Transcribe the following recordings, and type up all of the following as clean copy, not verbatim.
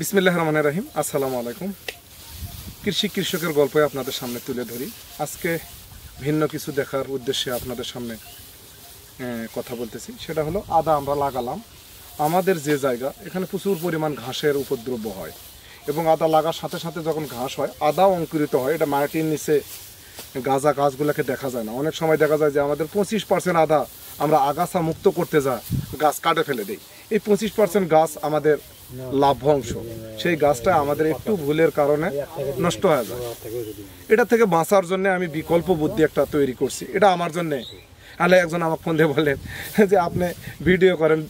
বিসমিল্লাহির রহমানির রহিম। আসসালামু আলাইকুম। কৃষকের গল্পে আপনাদের সামনে তুলে ধরি। আজকে ভিন্ন কিছু দেখার উদ্দেশ্যে আপনাদের সামনে কথা বলতেছি। সেটা হলো আদা আমরা লাগালাম। আমাদের যে জায়গা এখানে প্রচুর পরিমাণ ঘাসের উপদ্রব হয় এবং আদা লাগার সাথে সাথে যখন ঘাস হয় আদাও অঙ্কুরিত হয়। এটা মাটির নিচে গাঁজা গাছগুলোকে দেখা যায় না। অনেক সময় দেখা যায় যে আমাদের 25% আদা আমরা আগাছা মুক্ত করতে যা গাছ কাটে ফেলে দিই। এই 25% গাছ আমাদের লাভ্য অংশ, সেই গাছটা আমাদের একটু ভুলের কারণে নষ্ট হয়ে যায়। এটা থেকে বাঁচার জন্য আমি বিকল্প বুদ্ধি একটা তৈরি করছি। এটা আমার জন্যে আলে একজন আমাকে ফোন দিয়ে বললেন যে আপনি ভিডিও করেন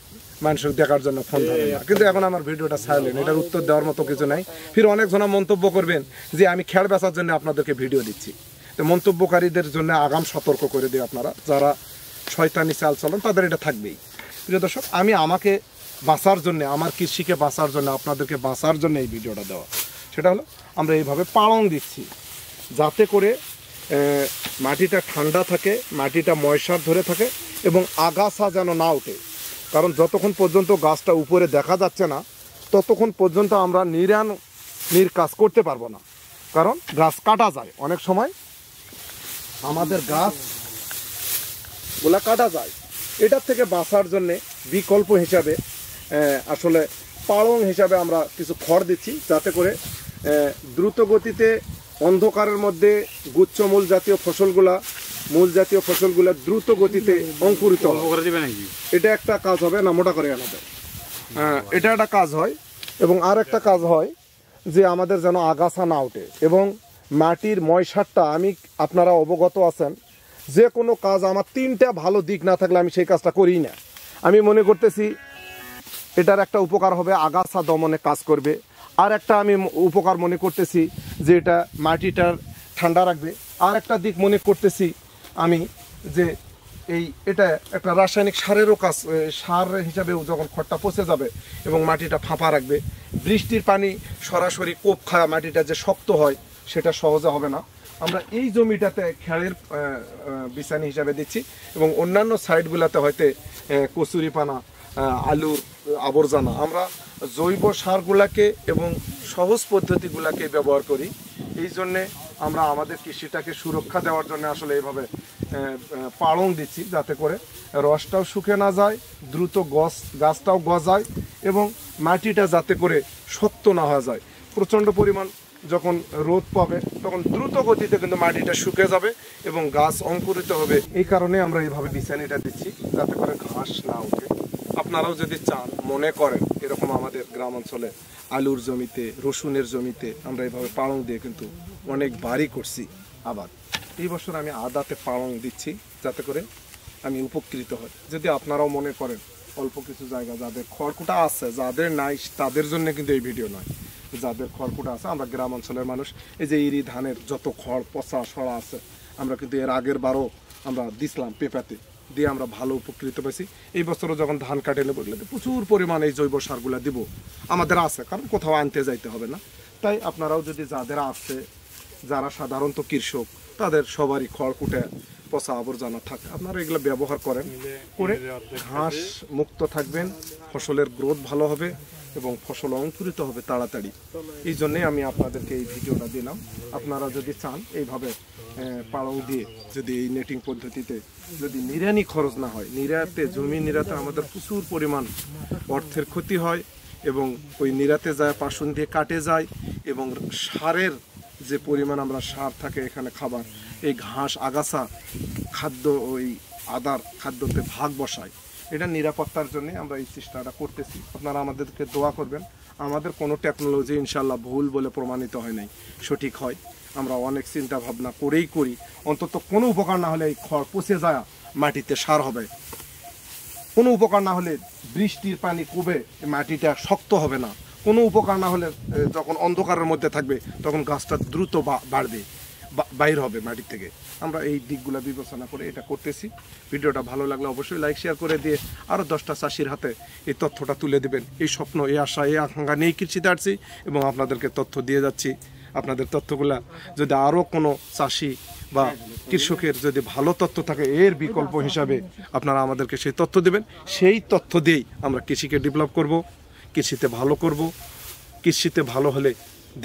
মানুষের দেখার জন্য, ফোন ধরেন না, কিন্তু এখন আমার ভিডিওটা সাইলেন্ট, এটার উত্তর দেওয়ার মতো কিছু নাই। ফির অনেকজনা মন্তব্য করবেন যে আমি খেড় বেচার জন্য আপনাদেরকে ভিডিও দিচ্ছি। তো মন্তব্যকারীদের জন্য আগাম সতর্ক করে দিই, আপনারা যারা শয়তানি চাল চলেন তাদের এটা থাকবেই। প্রিয় দর্শক, আমি আমাকে বাঁচার জন্য, আমার কৃষিকে বাঁচার জন্য, আপনাদেরকে বাঁচার জন্য এই ভিডিওটা দেওয়া। সেটা হলো আমরা এইভাবে পালং দিচ্ছি যাতে করে মাটিটা ঠান্ডা থাকে, মাটিটা ময়সার ধরে থাকে এবং আগাছা যেন না ওঠে। কারণ যতক্ষণ পর্যন্ত গাছটা উপরে দেখা যাচ্ছে না ততক্ষণ পর্যন্ত আমরা নির কাজ করতে পারবো না। কারণ গাছ কাটা যায়, অনেক সময় আমাদের গাছগুলা কাটা যায়। এটার থেকে বাঁচার জন্যে বিকল্প হিসাবে আসলে পালং হিসাবে আমরা কিছু খড় দিচ্ছি যাতে করে দ্রুত গতিতে অন্ধকারের মধ্যে মূল জাতীয় ফসলগুলা দ্রুত গতিতে অঙ্কুরিত হবে। এটা একটা কাজ হবে না, মোটা করে আনাদের এটা একটা কাজ হয়। এবং আর একটা কাজ হয় যে আমাদের যেন আগাছা না ওঠে এবং মাটির ময়সারটা, আমি আপনারা অবগত আছেন যে কোনো কাজ আমার 3টা ভালো দিক না থাকলে আমি সেই কাজটা করি না। আমি মনে করতেছি এটার একটা উপকার হবে, আগাছা দমনে কাজ করবে। আর একটা আমি উপকার মনে করতেছি যে এটা মাটিটার ঠান্ডা রাখবে। আর একটা দিক মনে করতেছি আমি যে এটা একটা রাসায়নিক সারেরও কাজ, সার হিসাবেও যখন খড়টা পচে যাবে এবং মাটিটা ফাঁপা রাখবে, বৃষ্টির পানি সরাসরি কোপ খায় মাটিটা যে শক্ত হয় সেটা সহজে হবে না। আমরা এই জমিটাতে খেড়ের বিছানি হিসাবে দিচ্ছি এবং অন্যান্য সাইডগুলোতে হয়তো কচুরিপানা, আলুর আবর্জনা, আমরা জৈব সারগুলাকে এবং সহজ পদ্ধতিগুলাকে ব্যবহার করি। এই জন্যে আমরা আমাদের কৃষিটাকে সুরক্ষা দেওয়ার জন্য আসলে এইভাবে পালং দিচ্ছি যাতে করে রসটাও শুকে না যায়, দ্রুত গাছটাও গজায় এবং মাটিটা যাতে করে শক্ত না হয়ে যায়। প্রচণ্ড পরিমাণ যখন রোদ পাবে তখন দ্রুত গতিতে কিন্তু মাটিটা শুকে যাবে এবং গাছ অঙ্কুরিত হবে। এই কারণে আমরা এইভাবে বিছানিটা দিচ্ছি যাতে করে ঘাস না ওঠে। আপনারাও যদি চান, মনে করেন এরকম আমাদের গ্রাম অঞ্চলে আলুর জমিতে, রসুনের জমিতে আমরা এইভাবে পালং দিয়ে কিন্তু অনেক বাড়ি করছি আবাদ। এই বছর আমি আদাতে পালং দিচ্ছি যাতে করে আমি উপকৃত হই। যদি আপনারাও মনে করেন অল্প কিছু জায়গা যাদের খড়কুটা আছে, যাদের নাই তাদের জন্য কিন্তু এই ভিডিও নয়, যাদের খড়কুটা আছে, আমরা গ্রাম অঞ্চলের মানুষ, এই যে ইরি ধানের যত খড় পচা সরা আছে আমরা কিন্তু এর আগের বারও আমরা দিছিলাম পেঁপাতে দিয়ে আমরা ভালো উপকৃত পেয়েছি। এই বছরও যখন ধান কাটে নেব প্রচুর পরিমাণে এই জৈব সারগুলা দিব, আমাদের আছে, কারণ কোথাও আনতে যাইতে হবে না। তাই আপনারাও যদি যাদের আছে, যারা সাধারণত কৃষক, তাদের সবারই খড়কুটে পচা আবর্জনা থাকে, আপনারা এগুলো ব্যবহার করেন, করে ঘাস মুক্ত থাকবেন, ফসলের গ্রোথ ভালো হবে এবং ফসল অঙ্কুরিত হবে তাড়াতাড়ি। এই জন্যে আমি আপনাদেরকে এই ভিডিওটা দিলাম। আপনারা যদি চান এইভাবে পালং দিয়ে, যদি এই নেটিং পদ্ধতিতে যদি নিড়ানি খরচ না হয়, জমি নিড়াতে আমাদের প্রচুর পরিমাণ অর্থের ক্ষতি হয় এবং ওই নিড়াতে যায় পাশুন দিয়ে কাটে যায় এবং সারের যে পরিমাণ আমরা সার থাকে এখানে খাবার, এই ঘাস আগাছা খাদ্য ওই আদার খাদ্যতে ভাগ বসায়। এটা নিরাপত্তার জন্য আমরা এই চেষ্টাটা করতেছি। আপনারা আমাদেরকে দোয়া করবেন। আমাদের কোনো টেকনোলজি ইনশাল্লাহ ভুল বলে প্রমাণিত হয় নাই, সঠিক হয়। আমরা অনেক চিন্তা ভাবনা করেই করি, অন্তত কোনো উপকার না হলে এই খড় পচে যায় মাটিতে সার হবে, কোনো উপকার না হলে বৃষ্টির পানি কমে মাটিটা শক্ত হবে না, কোনো উপকার না হলে যখন অন্ধকারের মধ্যে থাকবে তখন গাছটা দ্রুত বাড়বে, বাইর হবে মাটি থেকে। আমরা এই দিকগুলো বিবেচনা করে এটা করতেছি। ভিডিওটা ভালো লাগলে অবশ্যই লাইক শেয়ার করে দিয়ে আরও 10টা চাষির হাতে এই তথ্যটা তুলে দেবেন। এই স্বপ্ন, এই আশা, এই আকাঙ্ক্ষা নিয়েই কৃষিতে আসছি এবং আপনাদেরকে তথ্য দিয়ে যাচ্ছি। আপনাদের তথ্যগুলা যদি আরও কোনো চাষি বা কৃষকের যদি ভালো তথ্য থাকে, এর বিকল্প হিসাবে আপনারা আমাদেরকে সেই তথ্য দেবেন। সেই তথ্য দিয়েই আমরা কৃষিকে ডেভেলপ করব, কৃষিতে ভালো করব, কৃষিতে ভালো হলে,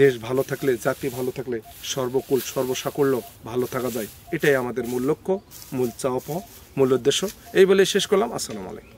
দেশ ভালো থাকলে, জাতি ভালো থাকলে সর্বকুল সর্বসাকল্য ভালো থাকা যায়। এটাই আমাদের মূল লক্ষ্য, মূল চাওয়া পাওয়া, মূল উদ্দেশ্য। এই বলে শেষ করলাম। আসসালামু আলাইকুম।